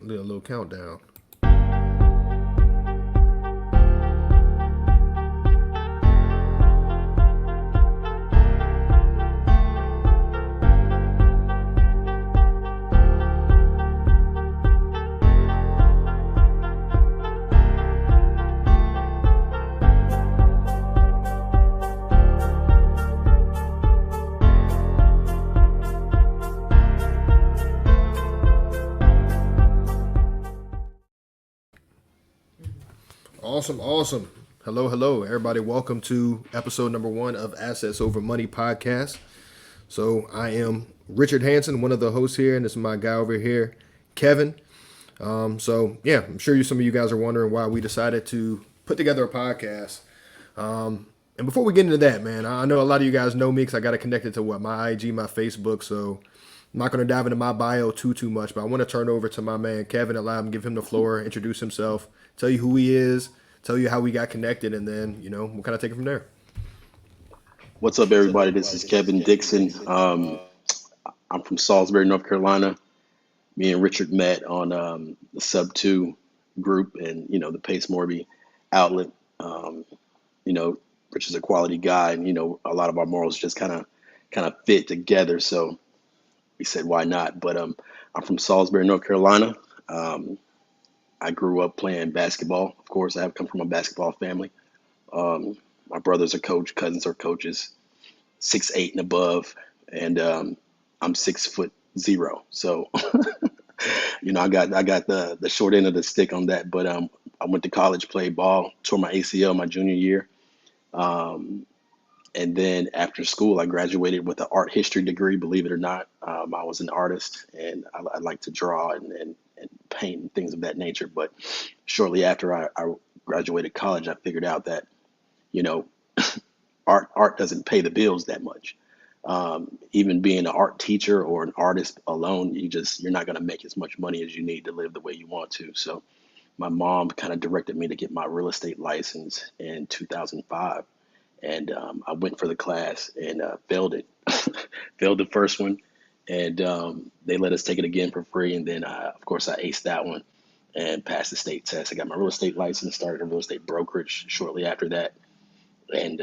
little countdown. Awesome, awesome. Hello, hello, everybody. Welcome to episode number 1 of Assets Over Money podcast. So I am Richard Hanson, one of the hosts here, and this is my guy over here, Kevin. I'm sure some of you guys are wondering why we decided to put together a podcast. And before we get into that, man, I know a lot of you guys know me because I got it connected to my IG, my Facebook. So I'm not going to dive into my bio too much, but I want to turn over to my man Kevin, allow him, give him the floor, introduce himself, tell you who he is, tell you how we got connected, and then we'll kind of take it from there. What's up, everybody? This is Kevin Dixon. I'm from Salisbury, North Carolina. Me and Richard met on the Sub 2 group and, the Pace Morby outlet. You know, Rich is a quality guy, and, a lot of our morals just kind of fit together. So we said, why not? But I'm from Salisbury, North Carolina. I grew up playing basketball. Of course, I have come from a basketball family. My brother's a coach, cousins are coaches, 6'8" and above, and I'm 6'0". So, I got the short end of the stick on that. But I went to college, played ball, tore my ACL my junior year, and then after school, I graduated with an art history degree. Believe it or not, I was an artist, and I like to draw and paint and things of that nature. But shortly after I graduated college, I figured out that you know, art doesn't pay the bills that much. Even being an art teacher or an artist alone, you're not going to make as much money as you need to live the way you want to. So my mom kind of directed me to get my real estate license in 2005, and I went for the class and failed it, failed the first one, and they let us take it again for free. And then, of course, I aced that one and passed the state test. I got my real estate license, started a real estate brokerage shortly after that, and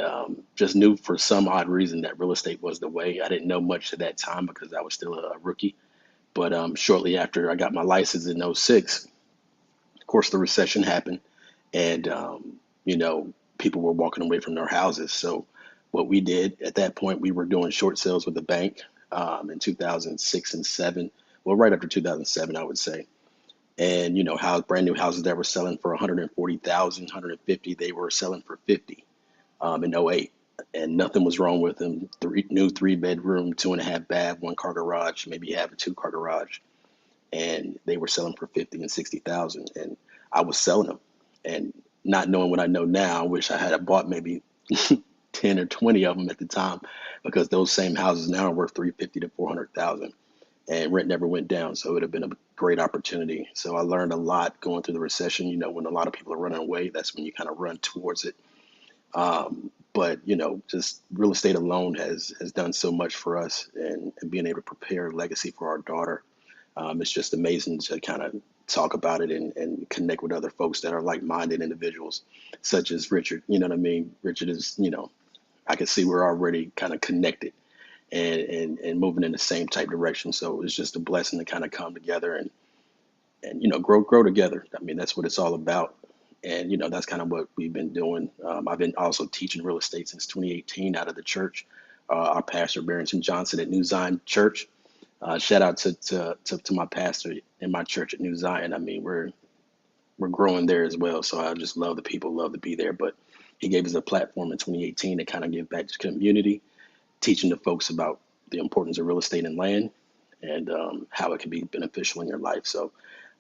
just knew for some odd reason that real estate was the way. I didn't know much at that time because I was still a rookie. But shortly after I got my license in '06, of course, the recession happened, and people were walking away from their houses. So what we did at that point, we were doing short sales with the bank in 2006 and 7. Well, right after 2007, I would say. And brand new houses that were selling for 140,000, 150, they were selling for 50 in '08, and nothing was wrong with them. New 3-bedroom, 2.5 bath, 1 car garage, maybe you have a 2 car garage, and they were selling for 50 and 60,000, and I was selling them, and not knowing what I know now, I wish I had bought maybe 10 or 20 of them at the time, because those same houses now are worth 350 to 400,000, and rent never went down. So it would have been a great opportunity. So I learned a lot going through the recession. When a lot of people are running away, that's when you kind of run towards it. But just real estate alone has done so much for us, and being able to prepare a legacy for our daughter. It's just amazing to kind of talk about it and connect with other folks that are like-minded individuals, such as Richard. You know what I mean? Richard is, I can see we're already kind of connected and moving in the same type direction. So it's just a blessing to kind of come together and grow together. I mean, that's what it's all about. And, that's kind of what we've been doing. I've been also teaching real estate since 2018 out of the church. Our pastor, Barrington Johnson at New Zion Church. Shout out to my pastor in my church at New Zion. I mean, we're growing there as well. So I just love the people, love to be there. But he gave us a platform in 2018 to kind of give back to the community, teaching the folks about the importance of real estate and land, and how it can be beneficial in your life. So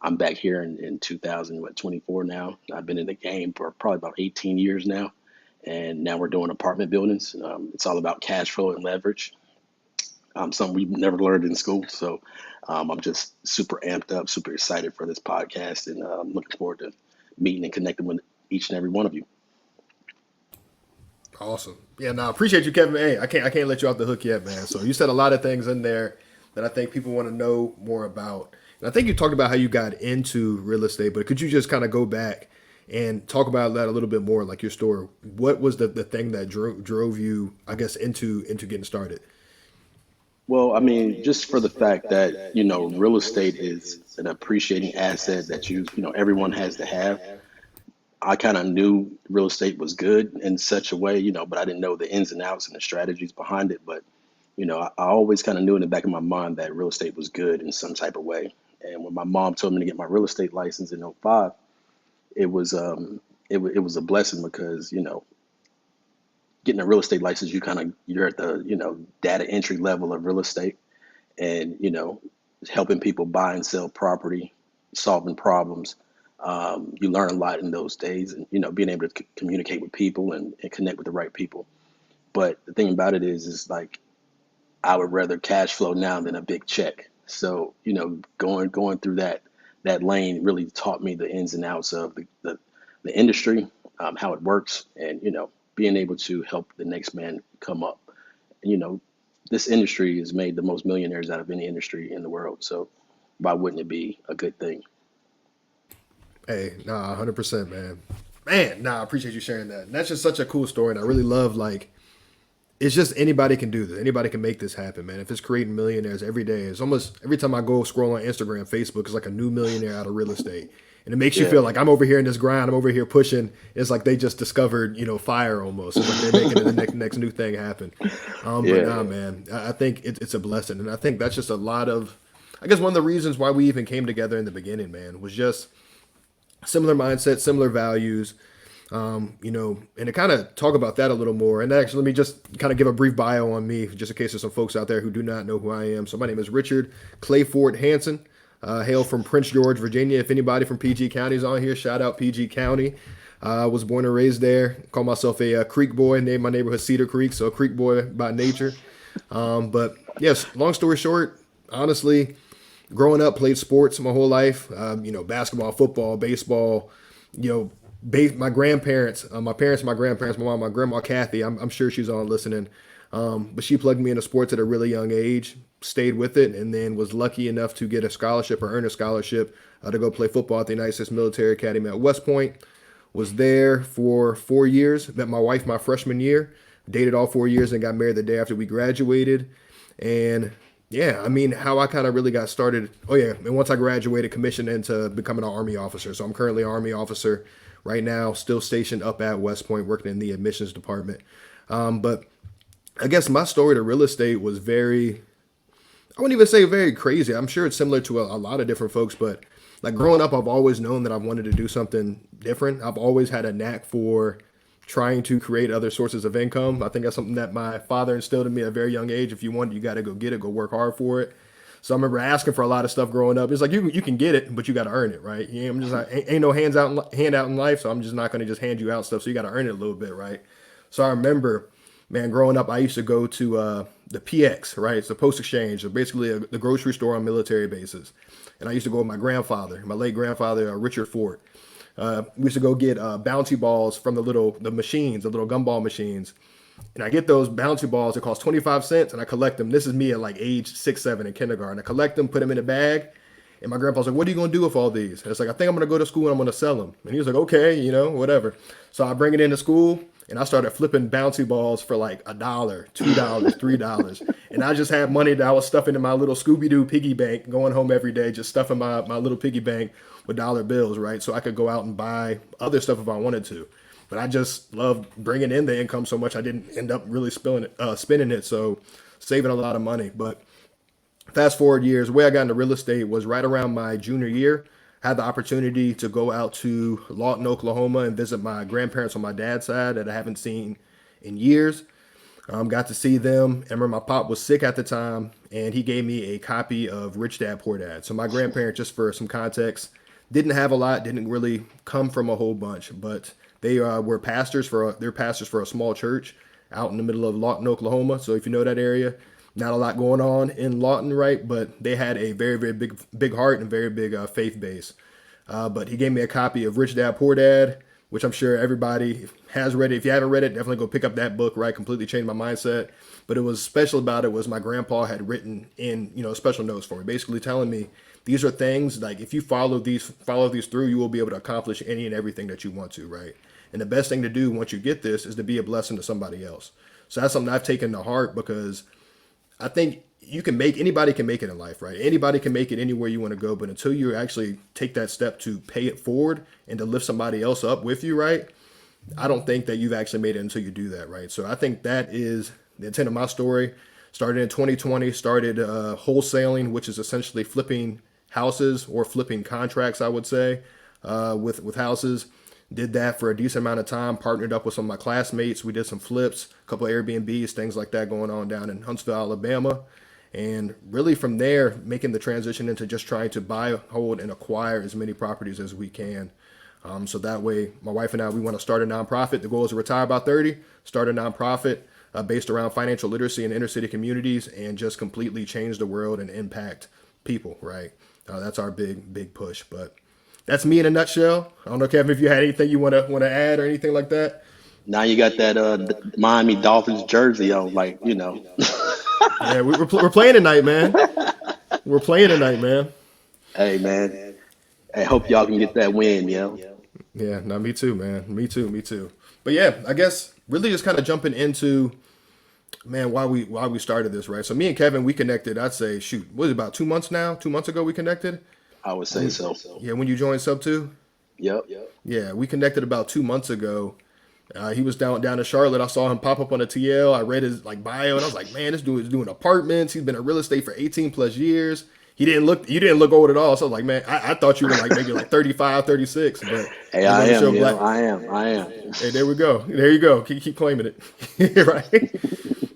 I'm back here in 2024 now. I've been in the game for probably about 18 years now. And now we're doing apartment buildings. It's all about cash flow and leverage, something we've never learned in school. So I'm just super amped up, super excited for this podcast, and I'm looking forward to meeting and connecting with each and every one of you. Awesome. Yeah, no, I appreciate you, Kevin. Hey, I can't let you off the hook yet, man. So you said a lot of things in there that I think people want to know more about. I think you talked about how you got into real estate, but could you just kind of go back and talk about that a little bit more, like your story? What was the thing that drove you, I guess, into getting started? Well, I mean, just for the fact that, real estate is an appreciating asset that everyone has to have. I kind of knew real estate was good in such a way, but I didn't know the ins and outs and the strategies behind it. But, I always kind of knew in the back of my mind that real estate was good in some type of way. And when my mom told me to get my real estate license in '05, it was it was a blessing because, getting a real estate license, you're at the, data entry level of real estate and, helping people buy and sell property, solving problems. You learn a lot in those days and, being able to communicate with people and connect with the right people. But the thing about it is like, I would rather cash flow now than a big check. So, going through that lane really taught me the ins and outs of the industry, how it works, and being able to help the next man come up. And, this industry has made the most millionaires out of any industry in the world. So why wouldn't it be a good thing? Hey, nah, 100%, man. Man, nah, I appreciate you sharing that. And that's just such a cool story, and I really love like it's just anybody can do this. Anybody can make this happen, man. If it's creating millionaires every day, it's almost every time I go scroll on Instagram, Facebook, it's like a new millionaire out of real estate. And it makes you Yeah, feel like I'm over here in this grind, I'm over here pushing. It's like they just discovered, fire almost. It's like they're making the next new thing happen. But yeah, nah, man, I think it's a blessing. And I think that's just a lot of, I guess one of the reasons why we even came together in the beginning, man, was just similar mindset, similar values, and to kind of talk about that a little more. And actually, let me just kind of give a brief bio on me, just in case there's some folks out there who do not know who I am. So my name is Richard Clayford Hanson. Hail from Prince George, Virginia. If anybody from PG County is on here, shout out PG County. I was born and raised there. Call myself a Creek boy. Named my neighborhood Cedar Creek, so a Creek boy by nature. But yes, long story short, honestly, growing up, played sports my whole life. Basketball, football, baseball. You know, my grandparents, my parents, my grandparents, my mom, my grandma Kathy. I'm sure she's on listening. But she plugged me into sports at a really young age. Stayed with it, and then was lucky enough to get a scholarship or earn a scholarship to go play football at the United States Military Academy at West Point. Was there for 4 years. Met my wife my freshman year. Dated all 4 years and got married the day after we graduated. And yeah, I mean, how I kind of really got started. Oh, yeah. And once I graduated, commissioned into becoming an Army officer. So I'm currently an Army officer right now, still stationed up at West Point, working in the admissions department. But I guess my story to real estate was very, I wouldn't even say very crazy. I'm sure it's similar to a lot of different folks, but like growing up, I've always known that I wanted to do something different. I've always had a knack for trying to create other sources of income. I think that's something that my father instilled in me at a very young age. If you want it, you got to go get it, go work hard for it. So I remember asking for a lot of stuff growing up. It's like you can get it, but you got to earn it, right? Yeah, I'm just like, ain't no handout in life, so I'm just not going to just hand you out stuff. So you got to earn it a little bit, right? So I remember, man, growing up, I used to go to the PX, right? It's a post exchange, so basically the grocery store on military bases. And I used to go with my grandfather, my late grandfather, Richard Ford. We used to go get bouncy balls from the machines, the little gumball machines. And I get those bouncy balls. It costs 25 cents, and I collect them. This is me at like age 6, 7 in kindergarten. I collect them, put them in a bag. And my grandpa's like, "What are you gonna do with all these?" And it's like, "I think I'm gonna go to school and I'm gonna sell them." And he was like, "Okay, whatever." So I bring it into school, and I started flipping bouncy balls for like $1, $2, $3. And I just had money that I was stuffing in my little Scooby Doo piggy bank, going home every day, just stuffing my little piggy bank with dollar bills, right? So I could go out and buy other stuff if I wanted to. But I just loved bringing in the income so much I didn't end up really spending it. So saving a lot of money. But fast forward years, the way I got into real estate was right around my junior year. I had the opportunity to go out to Lawton, Oklahoma and visit my grandparents on my dad's side that I haven't seen in years. Got to see them. I remember my pop was sick at the time, and he gave me a copy of Rich Dad Poor Dad. So my grandparents, just for some context, didn't have a lot, didn't really come from a whole bunch, but they were they're pastors for a small church out in the middle of Lawton, Oklahoma. So if you know that area, not a lot going on in Lawton, right? But they had a very, very big heart and very big faith base. But he gave me a copy of Rich Dad Poor Dad. which I'm sure everybody has read it. If you haven't read it, definitely go pick up that book, right? Completely changed my mindset. But it was special about it was my grandpa had written in, special notes for me, basically telling me these are things like if you follow these through, you will be able to accomplish any and everything that you want to, right? And the best thing to do once you get this is to be a blessing to somebody else. So that's something I've taken to heart because I think anybody can make it in life, right? Anybody can make it anywhere you want to go, but until you actually take that step to pay it forward and to lift somebody else up with you, right? I don't think that you've actually made it until you do that, right? So I think that is the intent of my story. Started in 2020, started wholesaling, which is essentially flipping houses or flipping contracts, I would say, with houses. Did that for a decent amount of time, partnered up with some of my classmates. We did some flips, a couple of Airbnbs, things like that going on down in Huntsville, Alabama. And really from there, making the transition into just trying to buy, hold, and acquire as many properties as we can. So that way, my wife and I, we want to start a nonprofit. The goal is to retire by 30, start a nonprofit based around financial literacy in inner city communities and just completely change the world and impact people, right? That's our big push. But that's me in a nutshell. I don't know, Kevin, if you had anything you want to add or anything like that. Now you got that Miami Dolphins jersey on, like, Yeah, we're playing tonight, man. We're playing tonight, man. Hey man, I hope y'all can get that win, yo. Yeah, no, me too, man. Me too. But yeah, I guess really just kind of jumping into, man, why we started this, right? So me and Kevin, we connected. I'd say, shoot, what is it, about 2 months now? 2 months ago, we connected. I would say so. Yeah, when you joined Sub Two. Yep. Yeah, we connected about 2 months ago. He was down in Charlotte. I saw him pop up on the TL. I read his bio, and I was like, man, this dude is doing apartments. He's been in real estate for 18 plus years. You didn't look old at all. So I was like, man, I thought you were like maybe like 35, 36. But hey, I am. Hey, there we go. There you go. Keep claiming it. Right.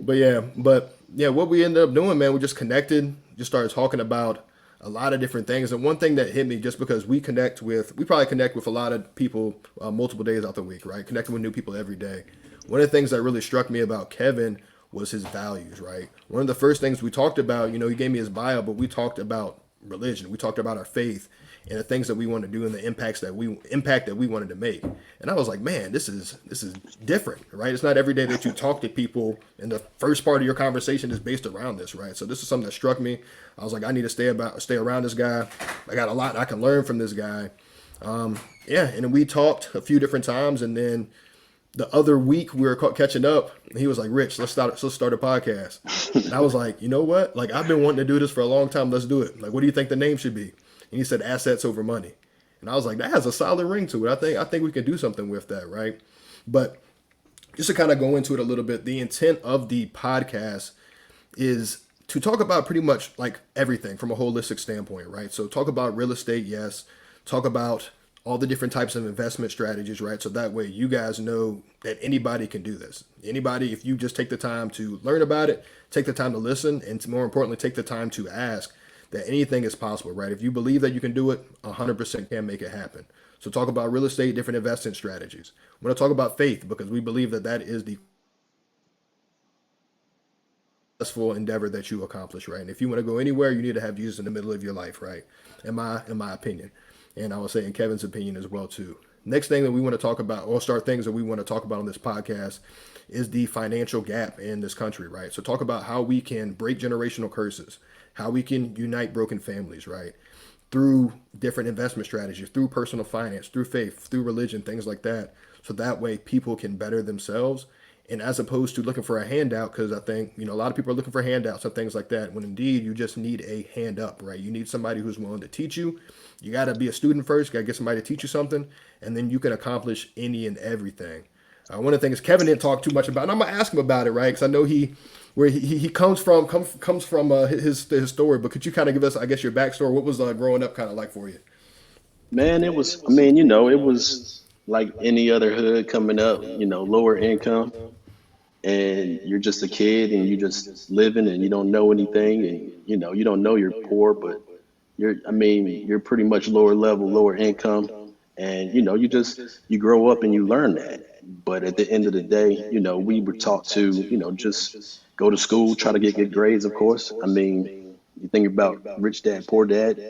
But yeah, what we ended up doing, man, we just connected, just started talking about a lot of different things. And one thing that hit me, just because we probably connect with a lot of people multiple days out the week, right? Connecting with new people every day. One of the things that really struck me about Kevin was his values, right? One of the first things we talked about, he gave me his bio, but we talked about religion. We talked about our faith and the things that we want to do and the impact that we wanted to make. And I was like, man, this is different, right? It's not every day that you talk to people and the first part of your conversation is based around this, right? So this is something that struck me. I was like, I need to stay around this guy. I got a lot I can learn from this guy. Yeah, and we talked a few different times, and then the other week we were catching up, and he was like, Rich, let's start a podcast. And I was like, you know what? Like, I've been wanting to do this for a long time. Let's do it. Like, what do you think the name should be? And he said, Assets Over Money. And I was like, that has a solid ring to it. I think we can do something with that, right? But just to kind of go into it a little bit, the intent of the podcast is to talk about pretty much like everything from a holistic standpoint, right? So talk about real estate, yes. Talk about all the different types of investment strategies, right? So that way you guys know that anybody can do this. Anybody, if you just take the time to learn about it, take the time to listen, and more importantly, take the time to ask, that anything is possible, right? If you believe that you can do it, 100% can make it happen. So talk about real estate, different investment strategies. We're going to talk about faith because we believe that is the successful endeavor that you accomplish, right? And if you want to go anywhere, you need to have Jesus in the middle of your life, right? In my opinion. And I would say in Kevin's opinion as well, too. Next thing that we want to talk about, or start things that we want to talk about on this podcast, is the financial gap in this country, right? So talk about how we can break generational curses, how we can unite broken families, right? Through different investment strategies, through personal finance, through faith, through religion, things like that. So that way people can better themselves. And as opposed to looking for a handout, because I think, a lot of people are looking for handouts and things like that, when indeed you just need a hand up, right? You need somebody who's willing to teach you. You got to be a student first, got to get somebody to teach you something, and then you can accomplish any and everything. One of the things Kevin didn't talk too much about, and I'm going to ask him about it, right? Because I know he comes from his story, but could you kind of give us, I guess, your backstory? What was growing up kind of like for you? Man, it was, it was like any other hood coming up, lower income. And you're just a kid and you just living and you don't know anything. And, you don't know you're poor, but you're pretty much lower level, lower income. And, you grow up and you learn that. But at the end of the day, we were taught to, just go to school, try to get good grades, of course. You think about rich dad, poor dad.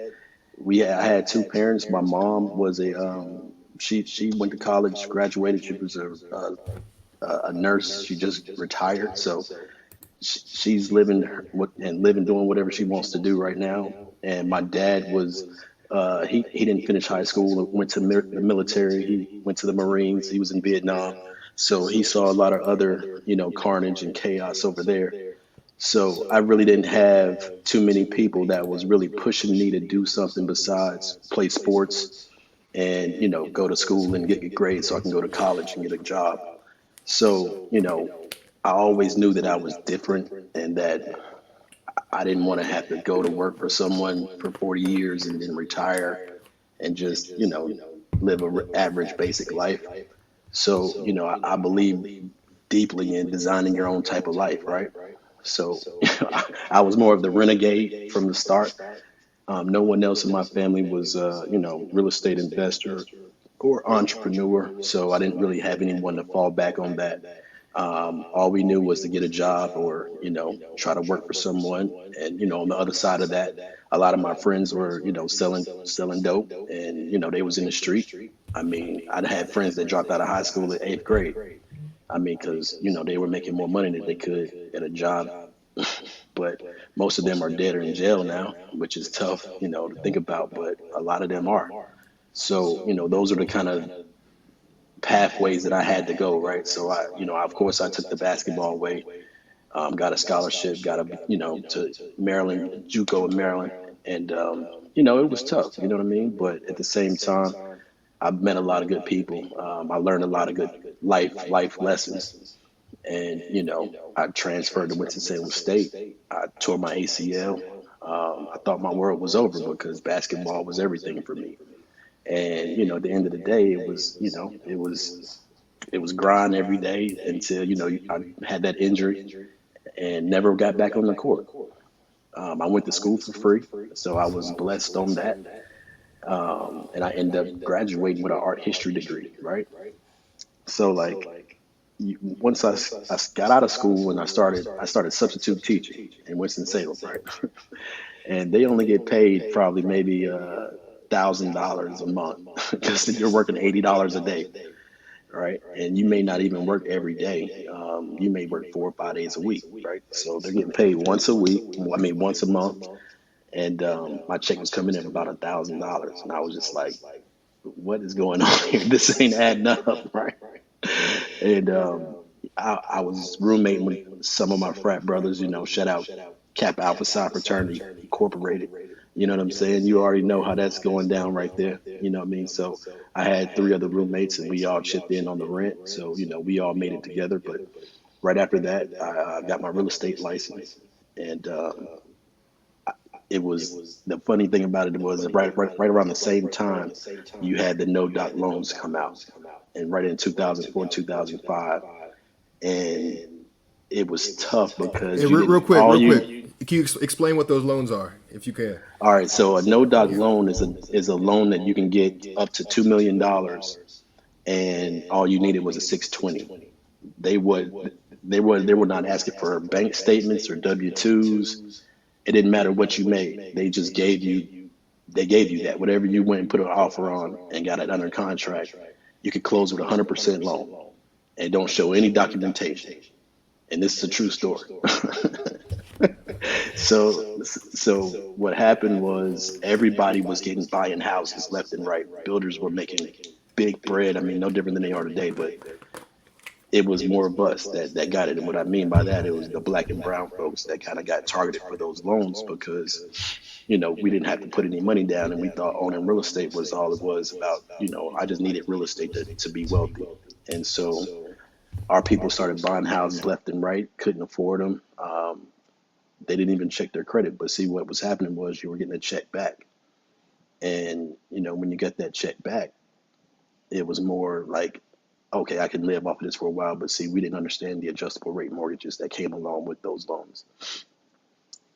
I had two parents. My mom was a She went to college, graduated. She was a nurse. She just retired, so she's living and living doing whatever she wants to do right now. And my dad was he didn't finish high school. Went to the military. He went to the Marines. He was in Vietnam, so he saw a lot of other carnage and chaos over there. So I really didn't have too many people that was really pushing me to do something besides play sports and go to school and get good grades so I can go to college and get a job. So I always knew that I was different and that I didn't want to have to go to work for someone for 40 years and then retire and just live a average basic life. So I believe deeply in designing your own type of life, right? So I was more of the renegade from the start. No one else in my family was, real estate investor or entrepreneur. So I didn't really have anyone to fall back on that. All we knew was to get a job or, try to work for someone. And, on the other side of that, a lot of my friends were, selling dope and, they was in the street. I mean, I'd had friends that dropped out of high school at eighth grade. I mean, because, they were making more money than they could at a job. But most of them are dead or in jail now, which is tough, to think about, but a lot of them are. So, those are the kind of pathways that I had to go, right? So of course I took the basketball way, got a scholarship, got to Maryland, JUCO in Maryland. And, it was tough, you know what I mean? But at the same time, I met a lot of good people. I learned a lot of good life lessons. And, I transferred to Winston-Salem State. I tore my ACL. I thought my world was over because basketball was everything for me. And, at the end of the day, it was grind every day until, I had that injury and never got back on the court. I went to school for free, so I was blessed on that. And I ended up graduating with an art history degree, right? So like once I got out of school and I started substitute teaching in Winston-Salem, right? And they only get paid probably maybe $1,000 a month because you're working $80 a day, right? And you may not even work every day. You may work 4 or 5 days a week, right? So they're getting paid once a week. I mean, once a month. And my check was coming in about $1,000, and I was just like, "What is going on here? This ain't adding up, right?" And I was roommating with some of my frat brothers. Shout out Kappa Alpha Psi Fraternity Incorporated. You know what I'm saying? You already know how that's going down right there. You know what I mean? So I had three other roommates, and we all chipped in on the rent. So we all made it together. But right after that, I got my real estate license, and it was the funny thing about it was right around the same time you had the no doc loans come out, and right in 2004 2005, and it was tough Hey, because you real didn't quick, all real quick. you Can you explain what those loans are, if you can? all right. So a no doc loan is a loan that you can get up to $2 million, and all you needed was a 620. They would they were not asking for bank statements or W-2s. It didn't matter what you made. They gave you that. Whatever you went and put an offer on and got it under contract, you could close with 100% loan and don't show any documentation. And this is a true story. So what happened was everybody was buying houses left and right. Builders were making big bread. I mean, no different than they are today, but it was more of us that got it. And what I mean by that, it was the black and brown folks that kind of got targeted for those loans because, we didn't have to put any money down and we thought owning real estate was all it was about, I just needed real estate to be wealthy. And so our people started buying houses left and right, couldn't afford them. They didn't even check their credit. But see, what was happening was you were getting a check back. And, when you get that check back, it was more like, okay, I can live off of this for a while. But see, we didn't understand the adjustable rate mortgages that came along with those loans.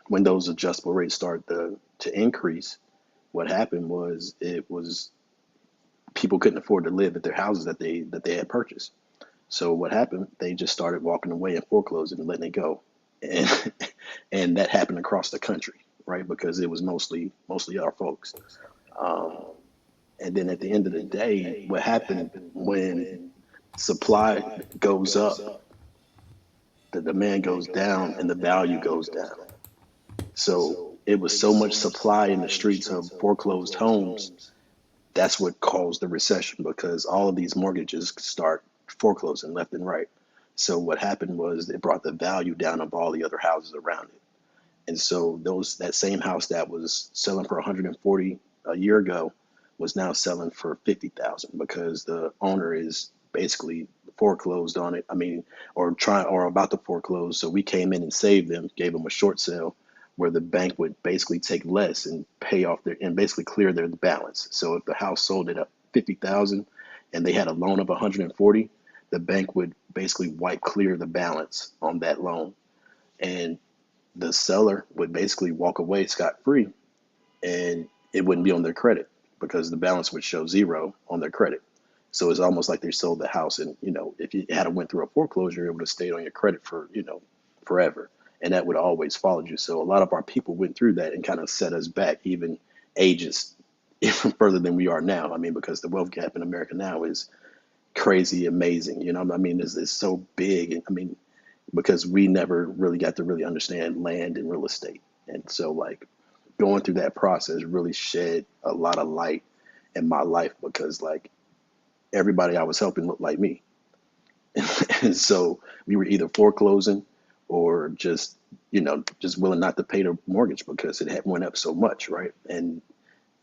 When those adjustable rates started to increase, what happened was it was people couldn't afford to live at their houses that they had purchased. So what happened? They just started walking away and foreclosing and letting it go, and and that happened across the country, right? Because it was mostly our folks. Um, And then at the end of the day, what happened when supply goes up, the demand goes down and the value goes down. So it was so much supply in the streets of foreclosed homes. That's what caused the recession because all of these mortgages start foreclosing left and right. So what happened was it brought the value down of all the other houses around it. And so that same house that was selling for 140 a year ago was now selling for 50,000 because the owner is basically foreclosed on it. I mean, or about to foreclose. So we came in and saved them, gave them a short sale where the bank would basically take less and pay off their and basically clear their balance. So if the house sold it at 50,000 and they had a loan of 140, the bank would basically wipe clear the balance on that loan. And the seller would basically walk away scot free and it wouldn't be on their credit because the balance would show zero on their credit. So it's almost like they sold the house and, if you had went through a foreclosure, it would have stayed on your credit for, forever. And that would have always followed you. So a lot of our people went through that and kind of set us back even ages even further than we are now. I mean, because the wealth gap in America now is crazy, amazing. I mean, it's so big. And I mean, because we never really got to really understand land and real estate. And so like going through that process really shed a lot of light in my life because like everybody I was helping looked like me. And so we were either foreclosing or just willing not to pay the mortgage because it had went up so much, right? And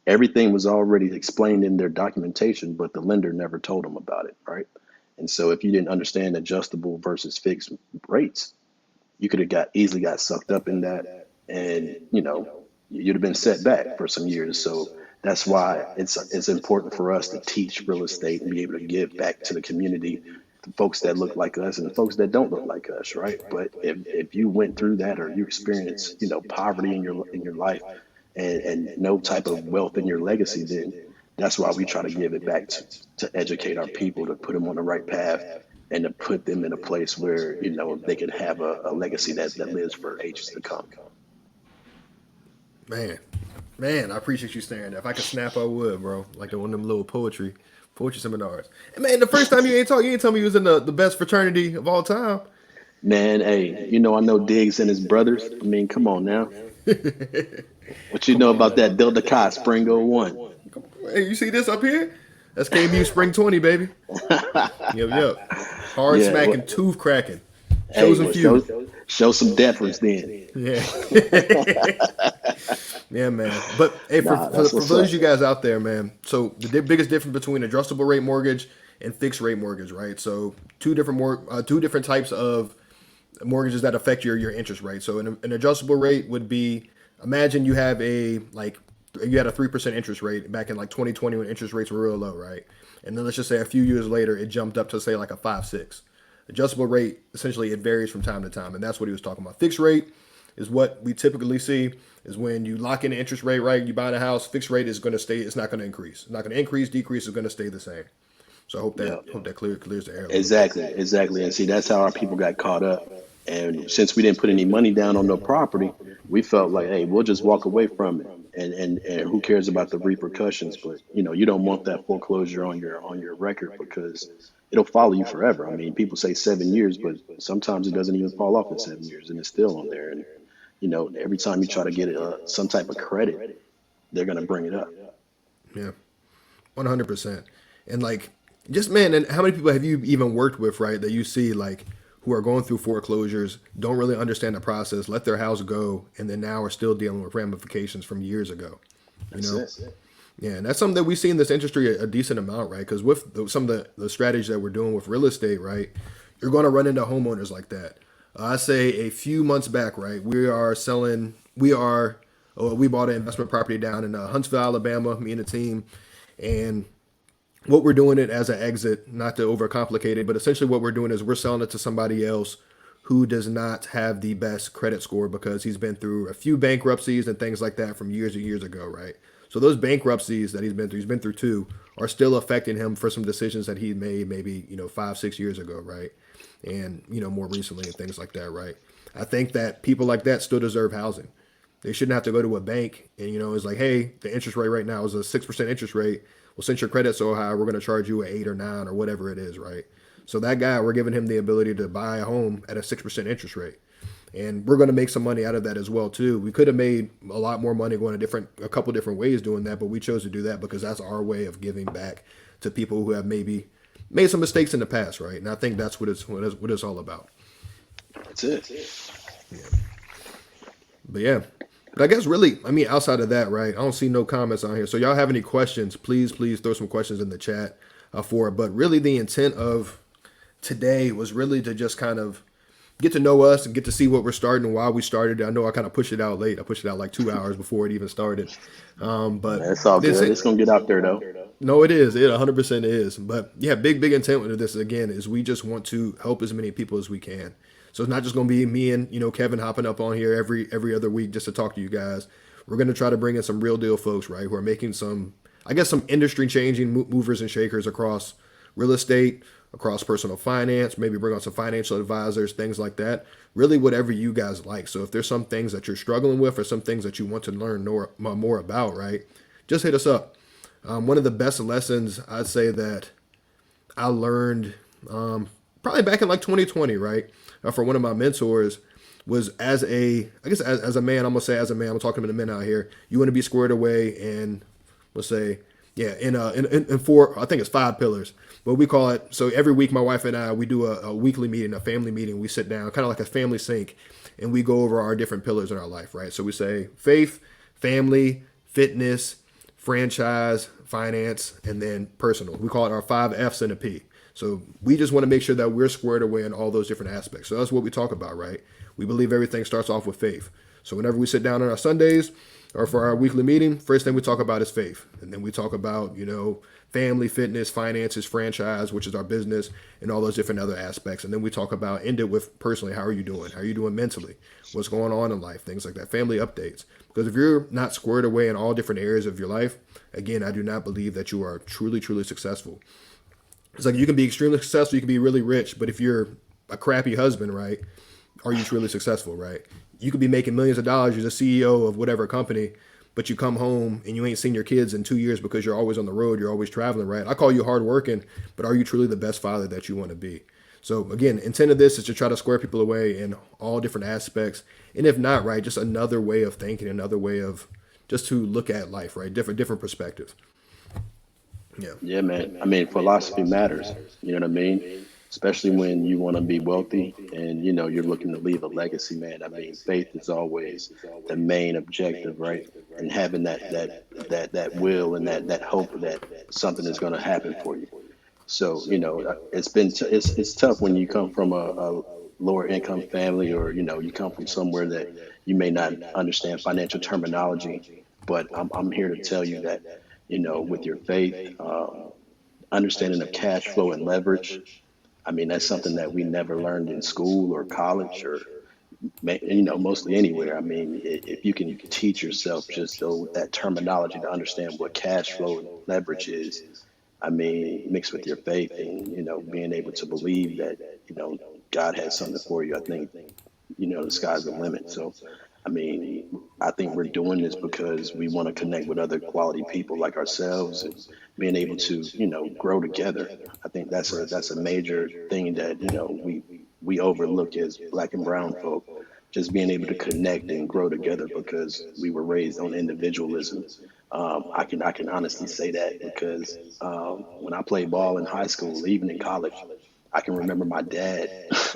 everything was already explained in their documentation, but the lender never told them about it, right? And so if you didn't understand adjustable versus fixed rates, you could have easily got sucked up in that, and you'd have been set back for some years. So that's why it's important for us to teach real estate and be able to give back to the community, the folks that look like us and the folks that don't look like us, right? But if you went through that or you experienced poverty in your life and no type of wealth in your legacy, then that's why we try to give it back to educate our people, to put them on the right path and to put them in a place where, they can have a legacy that lives for ages to come. Man, I appreciate you staring there. If I could snap, I would, bro. Like one of them little poetry seminars. And man, the first time you ain't tell me you was in the best fraternity of all time. Man, hey, I know Diggs and his brothers. I mean, come on now. What you know about that Delta Chi Spring 01? Hey, you see this up here? That's KBU Spring 20, baby. Yep. Hard smacking, tooth cracking. Chosen few. Show some deference then. Yeah. Yeah, man. But hey, for those of you guys out there, man, so the biggest difference between adjustable rate mortgage and fixed rate mortgage, right? So two different types of mortgages that affect your interest rate. So an adjustable rate would be, imagine you have you had a 3% interest rate back in like 2020 when interest rates were real low, right? And then let's just say a few years later, it jumped up to say like a 5.6. Adjustable rate, essentially it varies from time to time. And that's what he was talking about. Fixed rate is what we typically see is when you lock in the interest rate, right? You buy a house, fixed rate is going to stay. It's not going to increase. It's not going to increase, decrease. It's going to stay the same. So I hope that clears the air. Exactly. And see, that's how our people got caught up. And since we didn't put any money down on the property, we felt like, hey, we'll just walk away from it. And who cares about the repercussions? But you don't want that foreclosure on your record because it'll follow you forever. I mean, people say 7 years, but sometimes it doesn't even fall off in 7 years, and it's still on there. And every time you try to get some type of credit, they're gonna bring it up. Yeah, 100%. And like, just man, and how many people have you even worked with, right? That you see like who are going through foreclosures, don't really understand the process, let their house go, and then now are still dealing with ramifications from years ago. Yeah, and that's something that we see in this industry a decent amount, right? Because with some of the strategies that we're doing with real estate, right, you're going to run into homeowners like that. I say a few months back, right, we bought an investment property down in Huntsville, Alabama, me and the team, and what we're doing it as an exit, not to overcomplicate it, but essentially what we're doing is we're selling it to somebody else who does not have the best credit score because he's been through a few bankruptcies and things like that from years and years ago, right? So those bankruptcies that he's been through two, are still affecting him for some decisions that he made maybe 5-6 years ago, right? And more recently and things like that, right? I think that people like that still deserve housing. They shouldn't have to go to a bank and, it's like, hey, the interest rate right now is a 6% interest rate. Well, since your credit's so high, we're going to charge you an 8 or 9 or whatever it is, right? So that guy, we're giving him the ability to buy a home at a 6% interest rate. And we're going to make some money out of that as well too. We could have made a lot more money going a couple different ways doing that, but we chose to do that because that's our way of giving back to people who have maybe made some mistakes in the past, right? And I think that's what it's all about. That's it. But yeah, but I guess really, I mean, outside of that, right? I don't see no comments on here. So y'all have any questions? Please throw some questions in the chat for it. But really, the intent of today was really to just kind of get to know us and get to see what we're starting and why we started. I know I kind of pushed it out late. I pushed it out like 2 hours before it even started. But It's all this, good. It's gonna get out there though. no, it is. It 100% is. But yeah, big intent with this again is we just want to help as many people as we can. So it's not just going to be me and Kevin hopping up on here every other week just to talk to you guys. We're going to try to bring in some real deal folks, right, who are making some, I guess, some industry changing movers and shakers across real estate, across personal finance. Maybe bring on some financial advisors, things like that. Really, whatever you guys like. So if there's some things that you're struggling with or some things that you want to learn more about, right, just hit us up. One of the best lessons I'd say that I learned probably back in like 2020, right? For one of my mentors was as a man, I'm gonna say as a man, I'm talking to the men out here. You want to be squared away in, let's say, yeah, in four, I think it's 5 pillars, but we call it. So every week, my wife and I, we do a weekly meeting, a family meeting. We sit down, kind of like a family sync, and we go over our different pillars in our life, right? So we say faith, family, fitness, franchise, finance, and then personal. We call it our 5 F's and a P. So we just want to make sure that we're squared away in all those different aspects. So that's what we talk about, right? We believe everything starts off with faith. So whenever we sit down on our Sundays or for our weekly meeting, first thing we talk about is faith. And then we talk about, family, fitness, finances, franchise, which is our business, and all those different other aspects. And then we talk about, end it with personally, how are you doing? How are you doing mentally? What's going on in life? Things like that. Family updates. Because if you're not squared away in all different areas of your life, again, I do not believe that you are truly, truly successful. It's like you can be extremely successful, you can be really rich, but if you're a crappy husband, right, are you truly successful, right? You could be making millions of dollars, you're the CEO of whatever company, but you come home and you ain't seen your kids in 2 years because you're always on the road, you're always traveling, right? I call you hardworking, but are you truly the best father that you want to be? So again, intent of this is to try to square people away in all different aspects. And if not, right, just another way of thinking, another way of just to look at life, right? Different perspectives. Yeah. Yeah, man. I mean, philosophy matters. You know what I mean? Especially when you want to be wealthy and you're looking to leave a legacy, man. I mean, faith is always the main objective, right? And having that will and that hope that something is going to happen for you. So it's tough when you come from a lower income family, or you come from somewhere that you may not understand financial terminology. But I'm here to tell you that with your faith, understanding of cash flow and leverage. I mean, that's something that we never learned in school or college or, mostly anywhere. I mean, if you can teach yourself just that terminology to understand what cash flow and leverage is, I mean, mixed with your faith and, being able to believe that, God has something for you, I think, the sky's the limit. So, I mean, I think we're doing this because we want to connect with other quality people like ourselves and being able to, grow together. I think that's a major thing that, we overlook as Black and brown folk, just being able to connect and grow together because we were raised on individualism. I can honestly say that because when I played ball in high school, even in college, I can remember my dad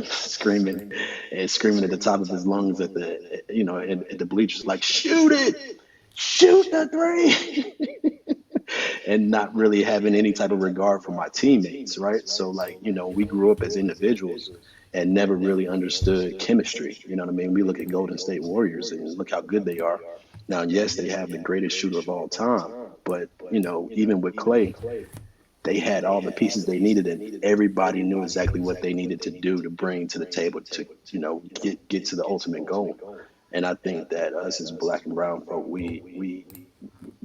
screaming at the top of his lungs at the bleachers, like, shoot the three, and not really having any type of regard for my teammates, right? So like, we grew up as individuals and never really understood chemistry. You know what I mean? We look at Golden State Warriors and look how good they are. Now, yes, they have the greatest shooter of all time, but even with Clay, they had all the pieces they needed, and everybody knew exactly what they needed to do to bring to the table to, get to the ultimate goal. And I think that us as Black and brown folk, we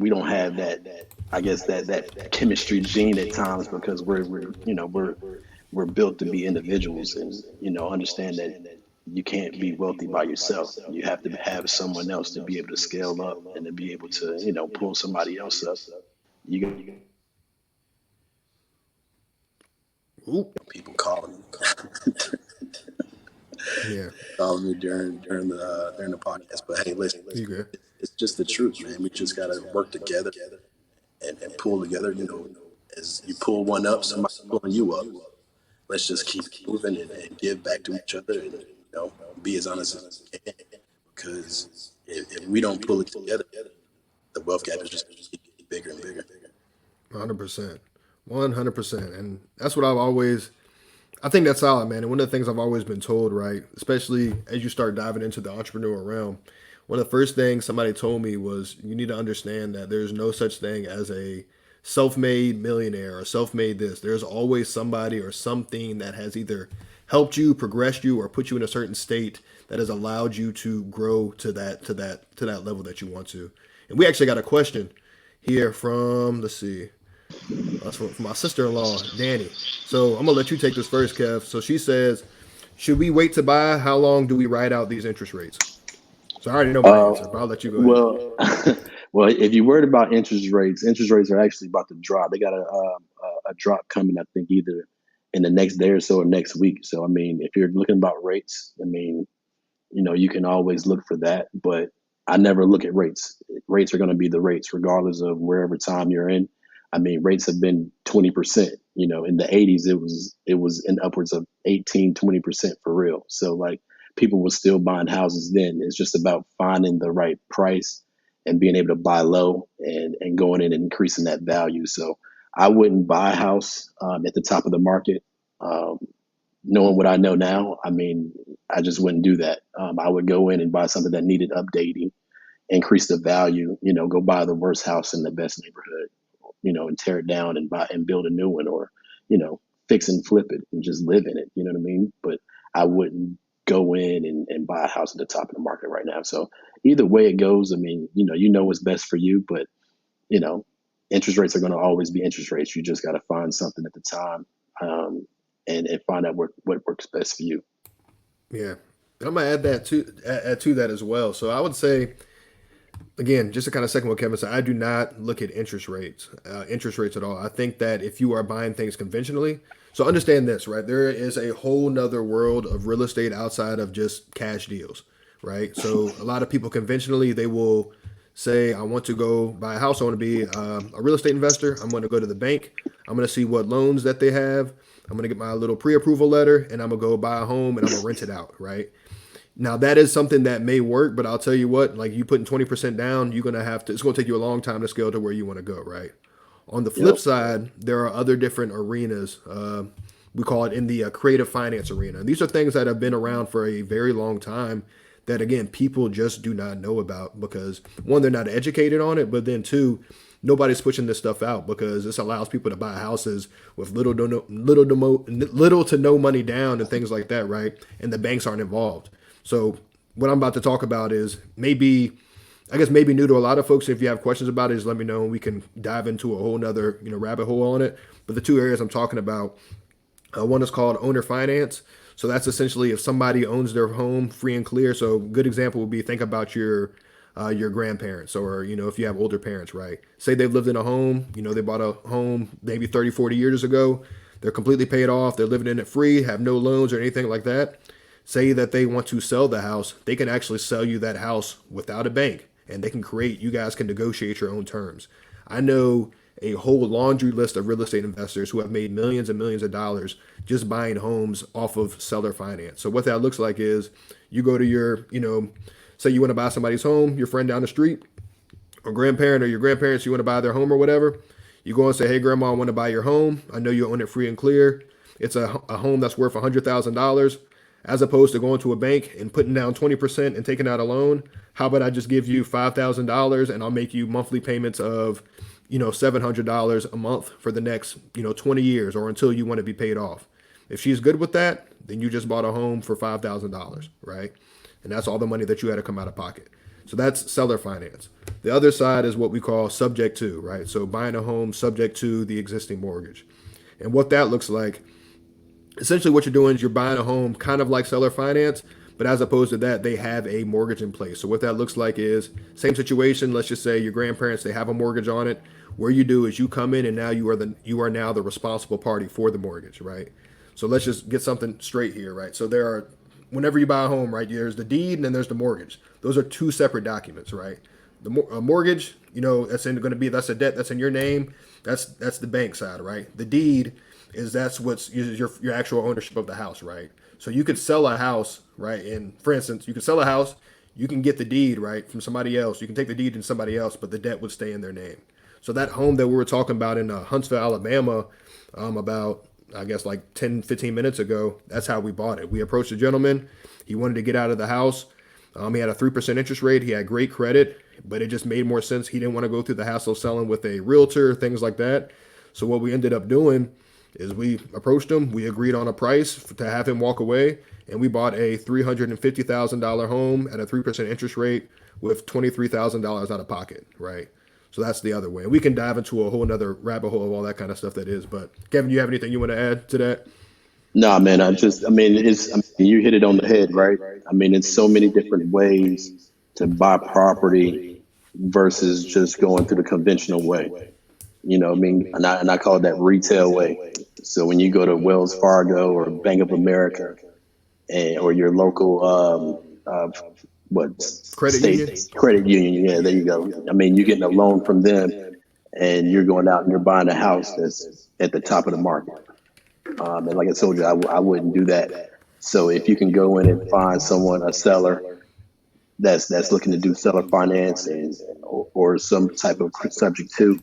don't have that, I guess that chemistry gene at times because we're built to be individuals and understand that you can't be wealthy by yourself. You have to have someone else to be able to scale up and to be able to, pull somebody else up. You got Oop. people calling Yeah, calling me during the podcast. But hey, listen, you good. it's just the truth, man. We just gotta work together and pull together. As you pull one up, somebody's pulling you up. Let's just keep moving and give back to each other, and be as honest as we can. Because if we don't pull it together, the wealth gap is just going to keep bigger and bigger. 100%. 100%. And that's what I think that's solid, man. And one of the things I've always been told, right, especially as you start diving into the entrepreneur realm, one of the first things somebody told me was you need to understand that there's no such thing as a self-made millionaire or self-made this. There's always somebody or something that has either helped you, progressed you, or put you in a certain state that has allowed you to grow to that level that you want to. And we actually got a question here from, let's see, that's from my sister-in-law, Danny. So I'm gonna let you take this first, Kev. So she says, should we wait to buy? How long do we ride out these interest rates? So I already know my uh, answer, but I'll let you go ahead. well, well, if you're worried about interest rates are actually about to drop. They got a drop coming, I think, either in the next day or so or next week. So, I mean, if you're looking about rates, I mean, you can always look for that, but I never look at rates. Rates are going to be the rates, regardless of wherever time you're in. I mean, rates have been 20%. In the 80s, it was in upwards of 18, 20% for real. So like people were still buying houses then. It's just about finding the right price and being able to buy low and going in and increasing that value. So I wouldn't buy a house at the top of the market. Um, Knowing what I know now, I mean, I just wouldn't do that. I would go in and buy something that needed updating, increase the value, go buy the worst house in the best neighborhood, and tear it down and buy and build a new one, or, fix and flip it and just live in it. You know what I mean? But I wouldn't go in and buy a house at the top of the market right now. So either way it goes, I mean, what's best for you, but, you know, interest rates are going to always be interest rates. You just got to find something at the time. And find out what works best for you. Yeah. And I'm gonna add to that as well. So I would say, again, just to kind of second what Kevin said, I do not look at interest rates at all. I think that if you are buying things conventionally, so understand this, right? There is a whole nother world of real estate outside of just cash deals, right? So a lot of people conventionally, they will say, I want to go buy a house. I want to be a real estate investor. I'm going to go to the bank. I'm going to see what loans that they have. I'm going to get my little pre-approval letter and I'm going to go buy a home and I'm going to rent it out, right? Now that is something that may work, but I'll tell you what, like you putting 20% down, you're going to have to, it's going to take you a long time to scale to where you want to go, right? On the flip Yep. side, there are other different arenas. We call it in the creative finance arena. These are things that have been around for a very long time that, again, people just do not know about because, one, they're not educated on it, but then two, nobody's pushing this stuff out because this allows people to buy houses with little to no money down and things like that, right? And the banks aren't involved. So what I'm about to talk about is maybe new to a lot of folks. If you have questions about it, just let me know and we can dive into a whole nother, rabbit hole on it. But the two areas I'm talking about, one is called owner finance. So that's essentially if somebody owns their home free and clear. So a good example would be think about your grandparents or, if you have older parents, right? Say they've lived in a home, they bought a home maybe 30, 40 years ago. They're completely paid off. They're living in it free, have no loans or anything like that. Say that they want to sell the house. They can actually sell you that house without a bank and you guys can negotiate your own terms. I know a whole laundry list of real estate investors who have made millions and millions of dollars just buying homes off of seller finance. So what that looks like is you go to your, say you want to buy somebody's home, your friend down the street, or grandparent or your grandparents, you want to buy their home or whatever. You go and say, hey, grandma, I want to buy your home. I know you own it free and clear. It's a home that's worth $100,000. As opposed to going to a bank and putting down 20% and taking out a loan, how about I just give you $5,000 and I'll make you monthly payments of, $700 a month for the next, 20 years or until you want to be paid off. If she's good with that, then you just bought a home for $5,000, right? And that's all the money that you had to come out of pocket. So that's seller finance. The other side is what we call subject to, right? So buying a home subject to the existing mortgage. And what that looks like, essentially what you're doing is you're buying a home kind of like seller finance, But as opposed to that, they have a mortgage in place. So what that looks like is same situation. Let's just say your grandparents, they have a mortgage on it. Where you do is you come in and now you are now the responsible party for the mortgage, right? So let's just get something straight here, right? So there are, whenever you buy a home, right, there's the deed and then there's the mortgage. Those are two separate documents, right? A mortgage, that's that's a debt that's in your name. That's the bank side, right? The deed is that's what's your actual ownership of the house, right? So you could sell a house, right? And for instance, you could sell a house, you can get the deed, right, from somebody else. You can take the deed from somebody else, but the debt would stay in their name. So that home that we were talking about in Huntsville, Alabama, about I guess like 10, 15 minutes ago, that's how we bought it. We approached a gentleman. He wanted to get out of the house. He had a 3% interest rate. He had great credit, but it just made more sense. He didn't want to go through the hassle of selling with a realtor, things like that. So what we ended up doing is we approached him. We agreed on a price to have him walk away, and we bought a $350,000 home at a 3% interest rate with $23,000 out of pocket, right? So that's the other way. And we can dive into a whole nother rabbit hole of all that kind of stuff that is. But Kevin, you have anything you want to add to that? No, man. You hit it on the head, right? I mean, it's so many different ways to buy property versus just going through the conventional way. And I call it that retail way. So when you go to Wells Fargo or Bank of America, or your local Credit union. credit union, yeah, there you go. I mean, you're getting a loan from them, and you're going out and you're buying a house that's at the top of the market. And like I told you, I wouldn't do that. So if you can go in and find a seller that's looking to do seller finance or some type of subject to,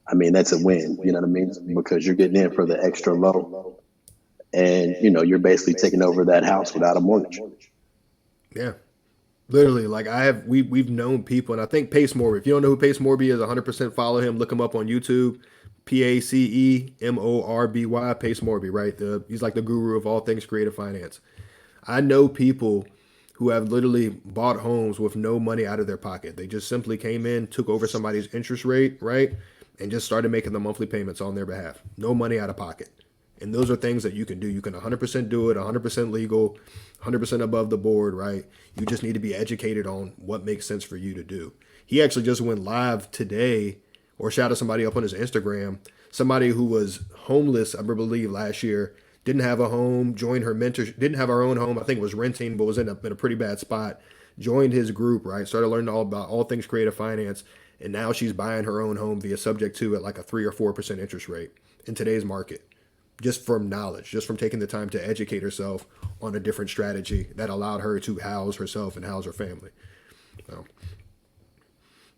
I mean, that's a win. You know what I mean? Because you're getting in for the extra low, and you're basically taking over that house without a mortgage. Yeah. Literally, like we've known people, and I think Pace Morby. If you don't know who Pace Morby is, 100% follow him. Look him up on YouTube. PACEMORBY, Pace Morby, right? He's like the guru of all things creative finance. I know people who have literally bought homes with no money out of their pocket. They just simply came in, took over somebody's interest rate, right, and just started making the monthly payments on their behalf. No money out of pocket. And those are things that you can do. You can 100% do it, 100% legal, 100% above the board, right? You just need to be educated on what makes sense for you to do. He actually just went live today, or shouted somebody up on his Instagram. Somebody who was homeless, I believe, last year, didn't have a home, joined her mentor, didn't have her own home, I think was renting, but was in a pretty bad spot, joined his group, right? Started learning all about all things creative finance, and now she's buying her own home via subject to at like a 3 or 4% interest rate in today's market. Just from knowledge, just from taking the time to educate herself on a different strategy that allowed her to house herself and house her family. So,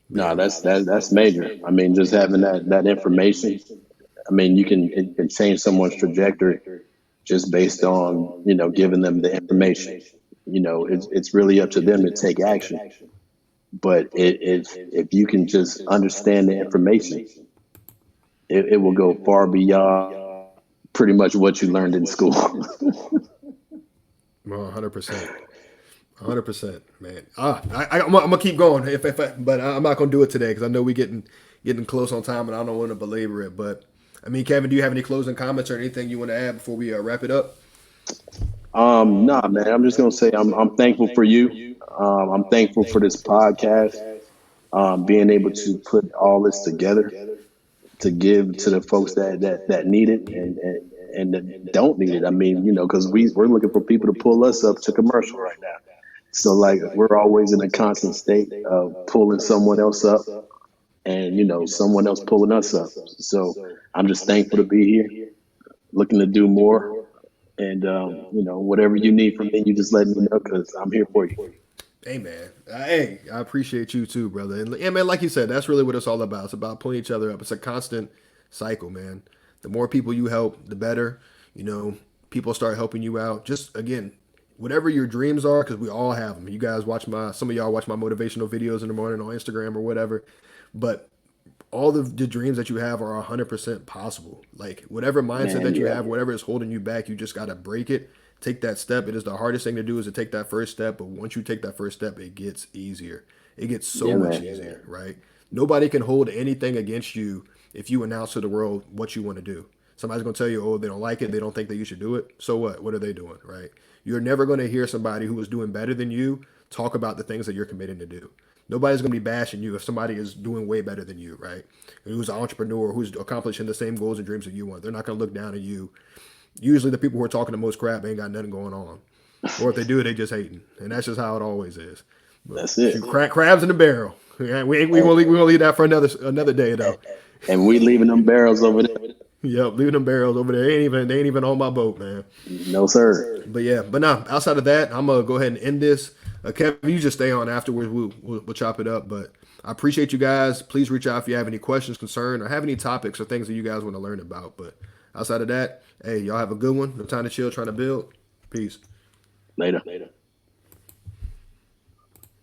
No, that's major. I mean, just having that information. I mean, it can change someone's trajectory just based on giving them the information. It's really up to them to take action. But if you can just understand the information, it will go far beyond pretty much what you learned in school. Well, 100%. 100%, man. I'm gonna keep going, but I'm not gonna do it today because I know we're getting close on time, and I don't want to belabor it. But I mean, Kevin, do you have any closing comments or anything you want to add before we wrap it up? Nah, man. I'm just gonna say I'm thankful for you. I'm thankful for this podcast. Being able to put all this together to give to the folks that need it and that don't need it. I mean, because we're looking for people to pull us up to commercial right now. So like we're always in a constant state of pulling someone else up and someone else pulling us up. So I'm just thankful to be here, looking to do more. And whatever you need from me, you just let me know because I'm here for you. Hey, man. Hey, I appreciate you too, brother. And yeah, man, like you said, that's really what it's all about. It's about pulling each other up. It's a constant cycle, man. The more people you help, the better. People start helping you out. Just again, whatever your dreams are, because we all have them. You guys some of y'all watch my motivational videos in the morning on Instagram or whatever. But all the dreams that you have are 100% possible. Like whatever mindset that you have, whatever is holding you back, you just got to break it. Take that step. It is the hardest thing to do is to take that first step. But once you take that first step, it gets easier. It gets so much easier, right? Nobody can hold anything against you if you announce to the world what you want to do. Somebody's going to tell you, oh, they don't like it. They don't think that you should do it. So what? What are they doing, right? You're never going to hear somebody who is doing better than you talk about the things that you're committing to do. Nobody's going to be bashing you if somebody is doing way better than you, right? Who's an entrepreneur, who's accomplishing the same goals and dreams that you want. They're not going to look down at you. Usually the people who are talking the most crap ain't got nothing going on. Or if they do, they just hating. And that's just how it always is. But That's it. Crabs in the barrel. We gonna leave that for another day though. And we leaving them barrels over there. Yep, leaving them barrels over there. They ain't even on my boat, man. No, sir. But yeah, outside of that, I'm gonna go ahead and end this. Kevin, you just stay on afterwards. We'll chop it up. But I appreciate you guys. Please reach out if you have any questions, concern, or have any topics or things that you guys want to learn about. But outside of that, hey, y'all have a good one. No time to chill, trying to build. Peace. Later.